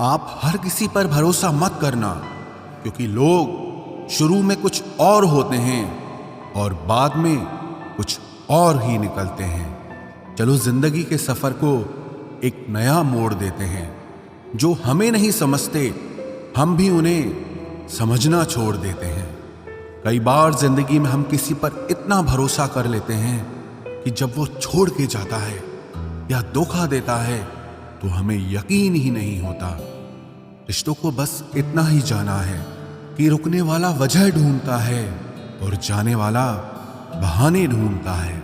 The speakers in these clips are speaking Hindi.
आप हर किसी पर भरोसा मत करना, क्योंकि लोग शुरू में कुछ और होते हैं और बाद में कुछ और ही निकलते हैं। चलो जिंदगी के सफर को एक नया मोड़ देते हैं। जो हमें नहीं समझते हम भी उन्हें समझना छोड़ देते हैं। कई बार जिंदगी में हम किसी पर इतना भरोसा कर लेते हैं कि जब वो छोड़ के जाता है या धोखा देता है तो हमें यकीन ही नहीं होता। रिश्तों को बस इतना ही जाना है कि रुकने वाला वजह ढूंढता है और जाने वाला बहाने ढूंढता है।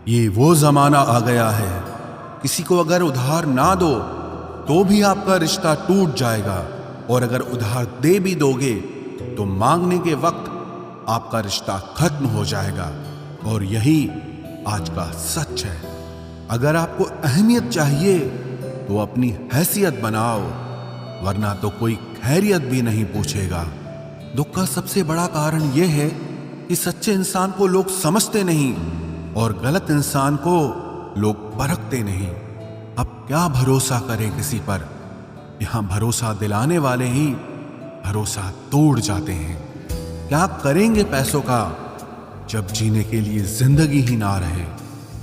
ये वो जमाना आ गया है, किसी को अगर उधार ना दो तो भी आपका रिश्ता टूट जाएगा, और अगर उधार दे भी दोगे तो मांगने के वक्त आपका रिश्ता खत्म हो जाएगा। और यही आज का सच है। अगर आपको अहमियत चाहिए तो अपनी हैसियत बनाओ, वरना तो कोई खैरियत भी नहीं पूछेगा। दुख का सबसे बड़ा कारण यह है कि सच्चे इंसान को लोग समझते नहीं और गलत इंसान को लोग परखते नहीं। अब क्या भरोसा करें किसी पर? यहां भरोसा दिलाने वाले ही भरोसा तोड़ जाते हैं। क्या करेंगे पैसों का जब जीने के लिए जिंदगी ही ना रहे?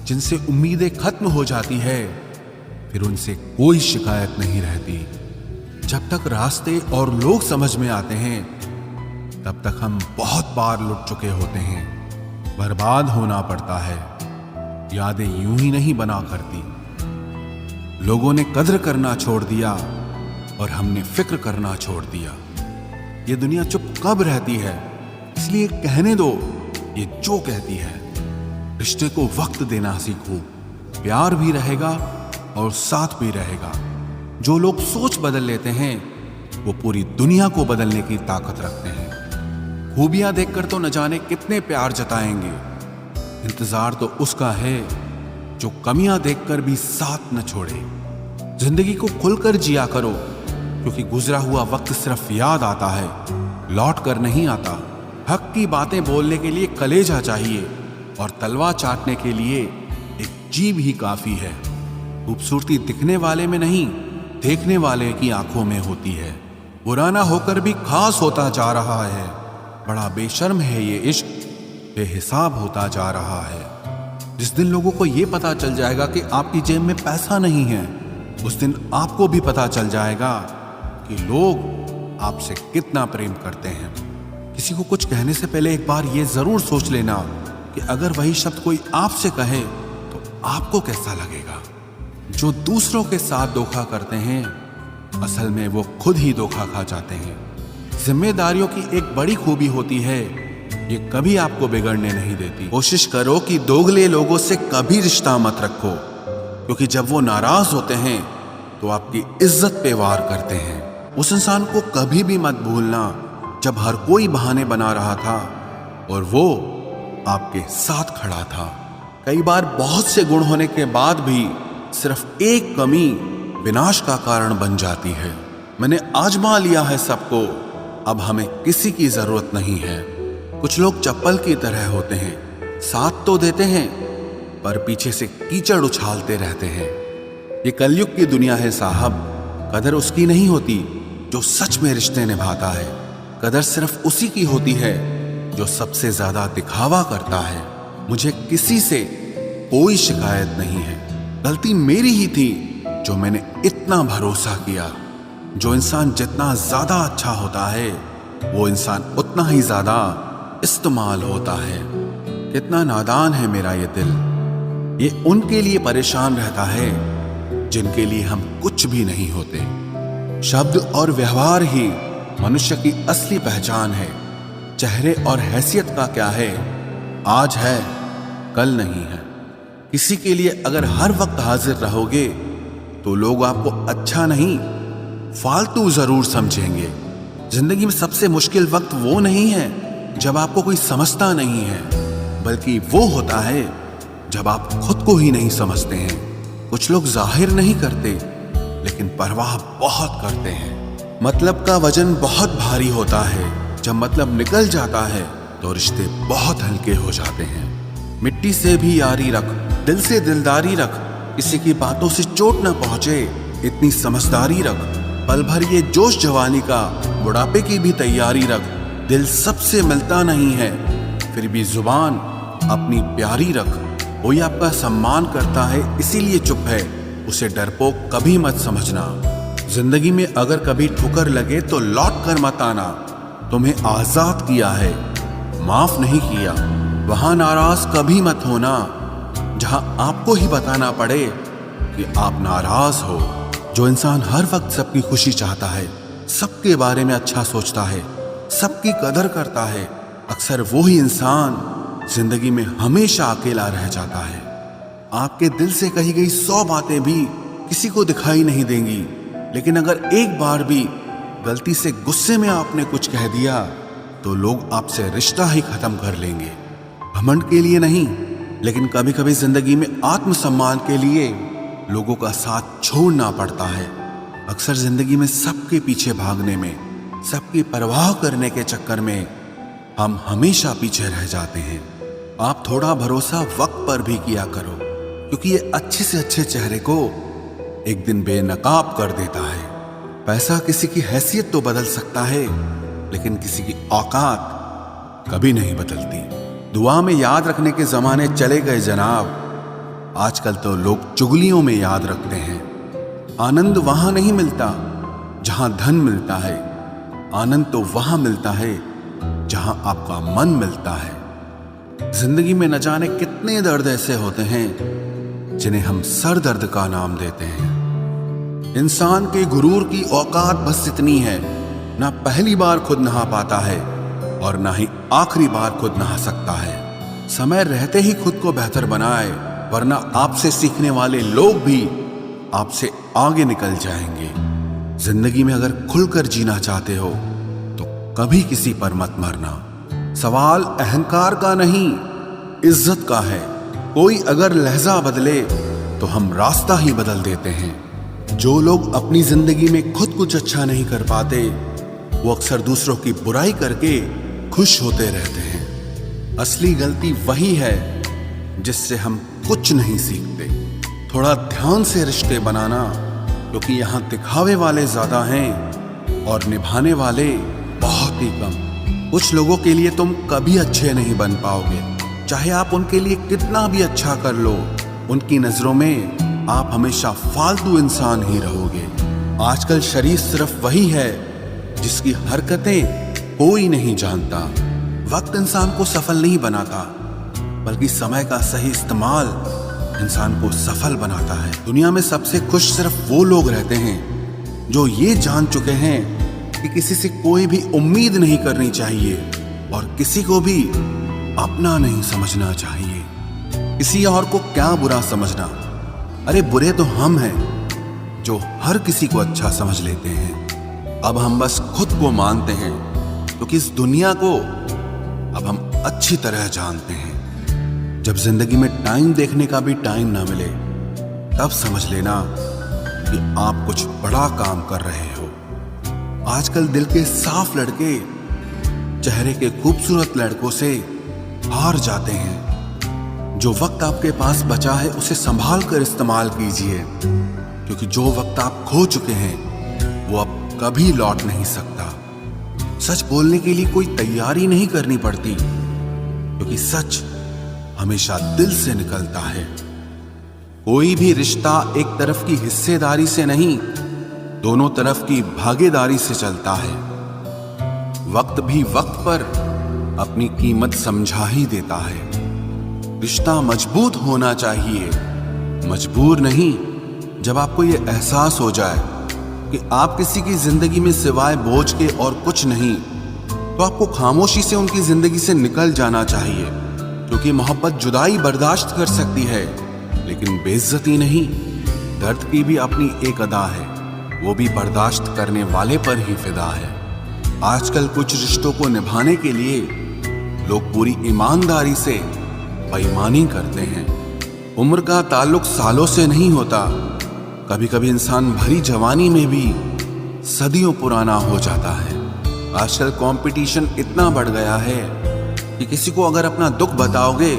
जिनसे उम्मीदें खत्म हो जाती है फिर उनसे कोई शिकायत नहीं रहती। जब तक रास्ते और लोग समझ में आते हैं तब तक हम बहुत बार लुट चुके होते हैं। बर्बाद होना पड़ता है। यादें यूं ही नहीं बना करती। लोगों ने कद्र करना छोड़ दिया और हमने फिक्र करना छोड़ दिया। ये दुनिया चुप कब रहती है? इसलिए कहने दो ये जो कहती है। रिश्ते को वक्त देना सीखो, प्यार भी रहेगा और साथ भी रहेगा। जो लोग सोच बदल लेते हैं वो पूरी दुनिया को बदलने की ताकत रखते हैं। खूबियां देखकर तो न जाने कितने प्यार जताएंगे, इंतजार तो उसका है जो कमियां देखकर भी साथ न छोड़े। जिंदगी को खुलकर जिया करो, क्योंकि गुजरा हुआ वक्त सिर्फ याद आता है, लौट कर नहीं आता। हक की बातें बोलने के लिए कलेजा चाहिए और तलवार चाटने के लिए एक जीभ ही काफी है। खूबसूरती दिखने वाले में नहीं, देखने वाले की आंखों में होती है। बुरा ना होकर भी खास होता जा रहा है। बड़ा बेशर्म है ये इश्क, बेहिसाब होता जा रहा है। जिस दिन लोगों को ये पता चल जाएगा कि आपकी जेब में पैसा नहीं है, उस दिन आपको भी पता चल जाएगा कि लोग आपसे कितना प्रेम करते हैं। किसी को कुछ कहने से पहले एक बार ये जरूर सोच लेना कि अगर वही शब्द कोई आपसे कहे तो आपको कैसा लगेगा। जो दूसरों के साथ धोखा करते हैं असल में वो खुद ही धोखा खा जाते हैं। जिम्मेदारियों की एक बड़ी खूबी होती है, ये कभी आपको बिगड़ने नहीं देती। कोशिश करो कि दोगले लोगों से कभी रिश्ता मत रखो, क्योंकि जब वो नाराज होते हैं तो आपकी इज्जत पे वार करते हैं। उस इंसान को कभी भी मत भूलना जब हर कोई बहाने बना रहा था और वो आपके साथ खड़ा था। कई बार बहुत से गुण होने के बाद भी सिर्फ एक कमी विनाश का कारण बन जाती है। मैंने आजमा लिया है सबको, अब हमें किसी की जरूरत नहीं है। कुछ लोग चप्पल की तरह होते हैं, साथ तो देते हैं पर पीछे से कीचड़ उछालते रहते हैं। ये कलयुग की दुनिया है साहब। कदर उसकी नहीं होती जो सच में रिश्ते निभाता है। कदर सिर्फ उसी की होती है जो सबसे ज्यादा दिखावा करता है। मुझे किसी से कोई शिकायत नहीं है। गलती मेरी ही थी जो मैंने इतना भरोसा किया। जो इंसान जितना ज्यादा अच्छा होता है वो इंसान उतना ही ज्यादा इस्तेमाल होता है। कितना नादान है मेरा ये दिल। ये उनके लिए परेशान रहता है जिनके लिए हम कुछ भी नहीं होते। शब्द और व्यवहार ही मनुष्य की असली पहचान है। चेहरे और हैसियत का क्या है, आज है कल नहीं है। किसी के लिए अगर हर वक्त हाजिर रहोगे तो लोग आपको अच्छा नहीं फालतू जरूर समझेंगे। जिंदगी में सबसे मुश्किल वक्त वो नहीं है जब आपको कोई समझता नहीं है, बल्कि वो होता है जब आप खुद को ही नहीं समझते हैं। कुछ लोग जाहिर नहीं करते लेकिन परवाह बहुत करते हैं। मतलब का वजन बहुत भारी होता है, जब मतलब निकल जाता है तो रिश्ते बहुत हल्के हो जाते हैं। मिट्टी से भी यारी रख, दिल से दिलदारी रख, किसी की बातों से चोट न पहुंचे इतनी समझदारी रख। पल भर ये जोश जवानी का, बुढ़ापे की भी तैयारी रख। दिल सबसे मिलता नहीं है, फिर भी जुबान अपनी प्यारी रख। कोई आपका सम्मान करता है इसीलिए चुप है, उसे डरपोक कभी मत समझना। जिंदगी में अगर कभी ठुकर लगे तो लौट कर मत आना। तुम्हें आजाद किया है, माफ नहीं किया। वहां नाराज कभी मत होना जहां आपको ही बताना पड़े कि आप नाराज हो। जो इंसान हर वक्त सबकी खुशी चाहता है, सबके बारे में अच्छा सोचता है, सबकी कदर करता है, अक्सर वो ही इंसान जिंदगी में हमेशा अकेला रह जाता है। आपके दिल से कही गई 100 बातें भी किसी को दिखाई नहीं देंगी, लेकिन अगर एक बार भी गलती से गुस्से में आपने कुछ कह दिया तो लोग आपसे रिश्ता ही खत्म कर लेंगे। घमंड के लिए नहीं, लेकिन कभी कभी जिंदगी में आत्मसम्मान के लिए लोगों का साथ छोड़ना पड़ता है। अक्सर जिंदगी में सबके पीछे भागने में, सबकी परवाह करने के चक्कर में हम हमेशा पीछे रह जाते हैं। आप थोड़ा भरोसा वक्त पर भी किया करो, क्योंकि ये अच्छे से अच्छे चेहरे को एक दिन बेनकाब कर देता है। पैसा किसी की हैसियत तो बदल सकता है, लेकिन किसी की औकात कभी नहीं बदलती। दुआ में याद रखने के जमाने चले गए जनाब, आजकल तो लोग चुगलियों में याद रखते हैं। आनंद वहां नहीं मिलता जहां धन मिलता है, आनंद तो वहां मिलता है जहां आपका मन मिलता है। जिंदगी में न जाने कितने दर्द ऐसे होते हैं जिन्हें हम सर दर्द का नाम देते हैं। इंसान के गुरूर की औकात बस इतनी है, ना पहली बार खुद नहा पाता है और ना ही आखिरी बार खुद नहा सकता है। समय रहते ही खुद को बेहतर बनाए, वरना आपसे सीखने वाले लोग भी आपसे आगे निकल जाएंगे। जिंदगी में अगर खुलकर जीना चाहते हो तो कभी किसी पर मत मरना। सवाल अहंकार का नहीं, इज्जत का है। कोई अगर लहजा बदले तो हम रास्ता ही बदल देते हैं। जो लोग अपनी जिंदगी में खुद कुछ अच्छा नहीं कर पाते, वो अक्सर दूसरों की बुराई करके खुश होते रहते हैं। असली गलती वही है जिससे हम कुछ नहीं सीखते। थोड़ा ध्यान से रिश्ते बनाना, क्योंकि यहाँ दिखावे वाले ज्यादा हैं और निभाने वाले बहुत ही कम। कुछ लोगों के लिए तुम कभी अच्छे नहीं बन पाओगे, चाहे आप उनके लिए कितना भी अच्छा कर लो। उनकी नजरों में आप हमेशा फालतू इंसान ही रहोगे। आजकल शरीफ सिर्फ वही है जिसकी हरकतें कोई नहीं जानता। वक्त इंसान को सफल नहीं बनाता, बल्कि समय का सही इस्तेमाल इंसान को सफल बनाता है। दुनिया में सबसे खुश सिर्फ वो लोग रहते हैं जो ये जान चुके हैं कि किसी से कोई भी उम्मीद नहीं करनी चाहिए और किसी को भी अपना नहीं समझना चाहिए। किसी और को क्या बुरा समझना, अरे बुरे तो हम हैं जो हर किसी को अच्छा समझ लेते हैं। अब हम बस खुद को मानते हैं, क्योंकि इस दुनिया को अब हम अच्छी तरह जानते हैं। जब जिंदगी में टाइम देखने का भी टाइम ना मिले, तब समझ लेना कि आप कुछ बड़ा काम कर रहे हो। आजकल दिल के साफ लड़के चेहरे के खूबसूरत लड़कों से हार जाते हैं। जो वक्त आपके पास बचा है उसे संभाल कर इस्तेमाल कीजिए, क्योंकि जो वक्त आप खो चुके हैं वो अब कभी लौट नहीं सकता। सच बोलने के लिए कोई तैयारी नहीं करनी पड़ती, क्योंकि सच हमेशा दिल से निकलता है। कोई भी रिश्ता एक तरफ की हिस्सेदारी से नहीं, दोनों तरफ की भागीदारी से चलता है। वक्त भी वक्त पर अपनी कीमत समझा ही देता है। रिश्ता मजबूत होना चाहिए, मजबूर नहीं। जब आपको यह एहसास हो जाए कि आप किसी की जिंदगी में सिवाय बोझ के और कुछ नहीं, तो आपको खामोशी से उनकी जिंदगी से निकल जाना चाहिए, क्योंकि मोहब्बत जुदाई बर्दाश्त कर सकती है, लेकिन बेइज्जती नहीं। दर्द की भी अपनी एक अदा है, वो भी बर्दाश्त करने वाले पर ही फिदा है। आजकल कुछ रिश्तों को निभाने के लिए लोग पूरी ईमानदारी से बेईमानी करते हैं। उम्र का ताल्लुक सालों से नहीं होता, कभी कभी इंसान भरी जवानी में भी सदियों पुराना हो जाता है। आजकल कंपटीशन इतना बढ़ गया है कि किसी को अगर अपना दुख बताओगे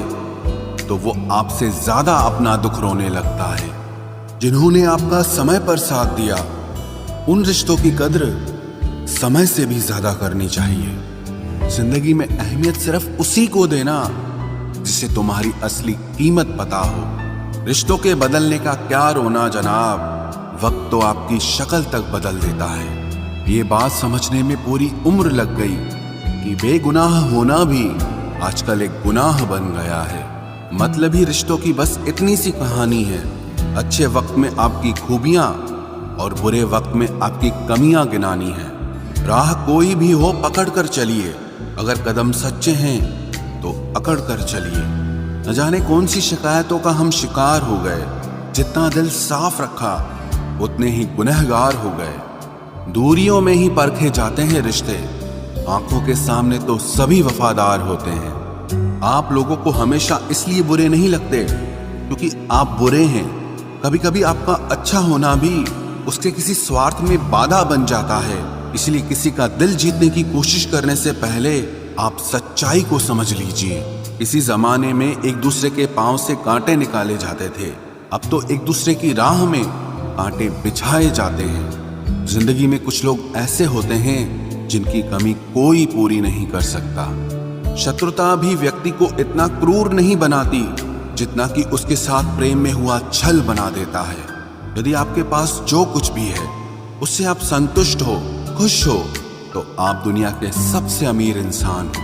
तो वो आपसे ज्यादा अपना दुख रोने लगता है। जिन्होंने आपका समय पर साथ दिया उन रिश्तों की कद्र समय से भी ज्यादा करनी चाहिए। जिंदगी में अहमियत सिर्फ उसी को देना जिसे तुम्हारी असली कीमत पता हो। रिश्तों के बदलने का क्या रोना जनाब, वक्त तो आपकी शक्ल तक बदल देता है। ये बात समझने में पूरी उम्र लग गई कि बेगुनाह होना भी आजकल एक गुनाह बन गया है। मतलबी रिश्तों की बस इतनी सी कहानी है। अच्छे वक्त में आपकी खूबियां और बुरे वक्त में आपकी कमियां गिनानी है। राह कोई भी हो पकड़ कर चलिए, अगर कदम सच्चे हैं तो अकड़ कर चलिए। न जाने कौन सी शिकायतों का हम शिकार हो गए। जितना दिल साफ रखा उतने ही गुनहगार हो गए। दूरियों में ही परखे जाते हैं रिश्ते, आंखों के सामने तो सभी वफादार होते हैं। आप लोगों को हमेशा इसलिए बुरे नहीं लगते क्योंकि आप बुरे हैं। कभी कभी आपका अच्छा होना भी उसके किसी स्वार्थ में बाधा बन जाता है। इसलिए किसी का दिल जीतने की कोशिश करने से पहले आप सच्चाई को समझ लीजिए। इसी जमाने में एक दूसरे के पांव से कांटे निकाले जाते थे, अब तो एक दूसरे की राह में कांटे बिछाए जाते हैं। जिंदगी में कुछ लोग ऐसे होते हैं जिनकी कमी कोई पूरी नहीं कर सकता। शत्रुता भी व्यक्ति को इतना क्रूर नहीं बनाती जितना कि उसके साथ प्रेम में हुआ छल बना देता है। यदि आपके पास जो कुछ भी है उससे आप संतुष्ट हो, खुश हो, तो आप दुनिया के सबसे अमीर इंसान हो।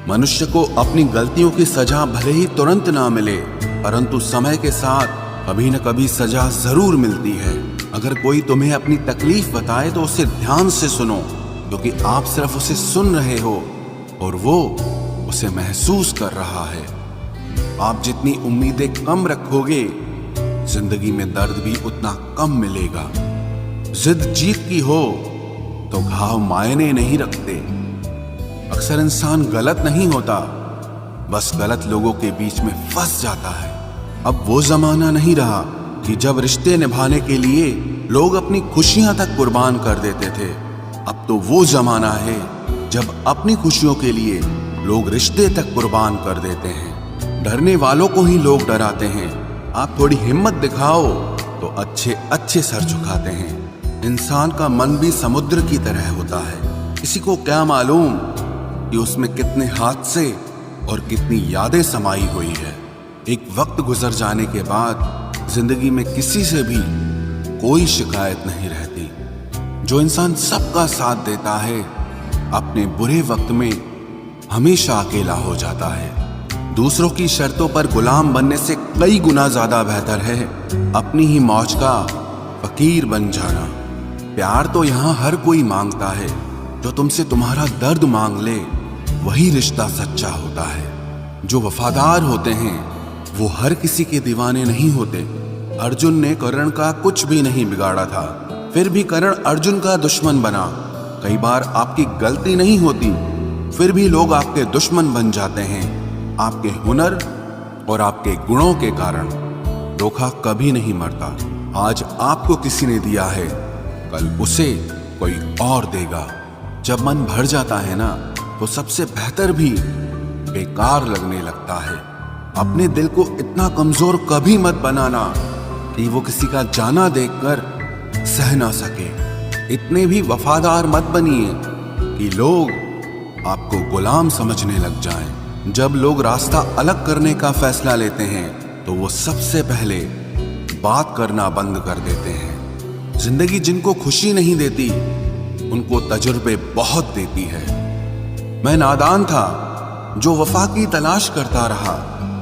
मनुष्य को अपनी गलतियों की सजा भले ही तुरंत ना मिले, परंतु समय के साथ कभी न कभी सजा जरूर मिलती है। अगर कोई तुम्हें अपनी तकलीफ बताए तो उसे ध्यान से सुनो, क्योंकि आप सिर्फ उसे सुन रहे हो और वो उसे महसूस कर रहा है। आप जितनी उम्मीदें कम रखोगे, जिंदगी में दर्द भी उतना कम मिलेगा। जिद जीत की हो तो घाव मायने नहीं रखते। अक्सर इंसान गलत नहीं होता, बस गलत लोगों के बीच में फंस जाता है। अब वो जमाना नहीं रहा कि जब रिश्ते निभाने के लिए लोग अपनी खुशियां तक कुर्बान कर देते थे। अब तो वो जमाना है जब अपनी खुशियों के लिए लोग रिश्ते तक कुर्बान कर देते हैं। डरने वालों को ही लोग डराते हैं। आप थोड़ी हिम्मत दिखाओ तो अच्छे अच्छे सर झुकाते हैं। इंसान का मन भी समुद्र की तरह होता है। किसी को क्या मालूम कि उसमें कितने हादसे और कितनी यादें समाई हुई है। एक वक्त गुजर जाने के बाद जिंदगी में किसी से भी कोई शिकायत नहीं रहती। जो इंसान सबका साथ देता है, अपने बुरे वक्त में हमेशा अकेला हो जाता है। दूसरों की शर्तों पर गुलाम बनने से कई गुना ज्यादा बेहतर है अपनी ही मौज का फकीर बन जाना। प्यार तो यहाँ हर कोई मांगता है। जो तुमसे तुम्हारा दर्द मांग ले, वही रिश्ता सच्चा होता है। जो वफादार होते हैं वो हर किसी के दीवाने नहीं होते। अर्जुन ने कर्ण का कुछ भी नहीं बिगाड़ा था, फिर भी कर्ण अर्जुन का दुश्मन बना। कई बार आपकी गलती नहीं होती, फिर भी लोग आपके दुश्मन बन जाते हैं। आपके हुनर और आपके गुणों के कारण। धोखा कभी नहीं मरता। आज आपको किसी ने दिया है, कल उसे कोई और देगा। जब मन भर जाता है ना, तो सबसे बेहतर भी बेकार लगने लगता है। अपने दिल को इतना कमजोर कभी मत बनाना कि वो किसी का जाना देखकर सह ना सके। इतने भी वफादार मत बनिए कि लोग आपको गुलाम समझने लग जाएं। जब लोग रास्ता अलग करने का फैसला लेते हैं तो वो सबसे पहले बात करना बंद कर देते हैं। जिंदगी जिनको खुशी नहीं देती, उनको तजुर्बे बहुत देती है। मैं नादान था जो वफा की तलाश करता रहा।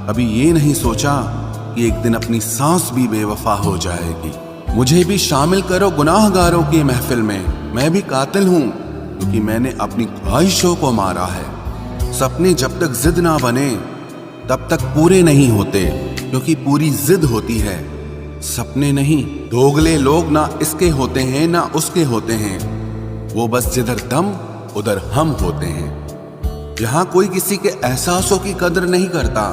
अभी ये नहीं सोचा कि एक दिन अपनी सांस भी बेवफा हो जाएगी। मुझे भी शामिल करो गुनाहगारों की महफिल में। मैं भी कातिल हूं क्योंकि मैंने अपनी ख्वाहिशों को मारा है। सपने जब तक जिद ना बने तब तक पूरे नहीं होते, क्योंकि पूरी जिद होती है, सपने नहीं। दोगले लोग ना इसके होते हैं ना उसके होते हैं। वो बस जिधर दम उधर हम होते हैं। यहाँ कोई किसी के एहसासों की कदर नहीं करता।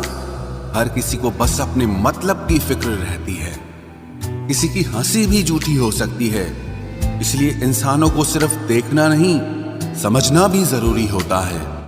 हर किसी को बस अपने मतलब की फिक्र रहती है। किसी की हंसी भी झूठी हो सकती है। इसलिए इंसानों को सिर्फ देखना नहीं, समझना भी जरूरी होता है।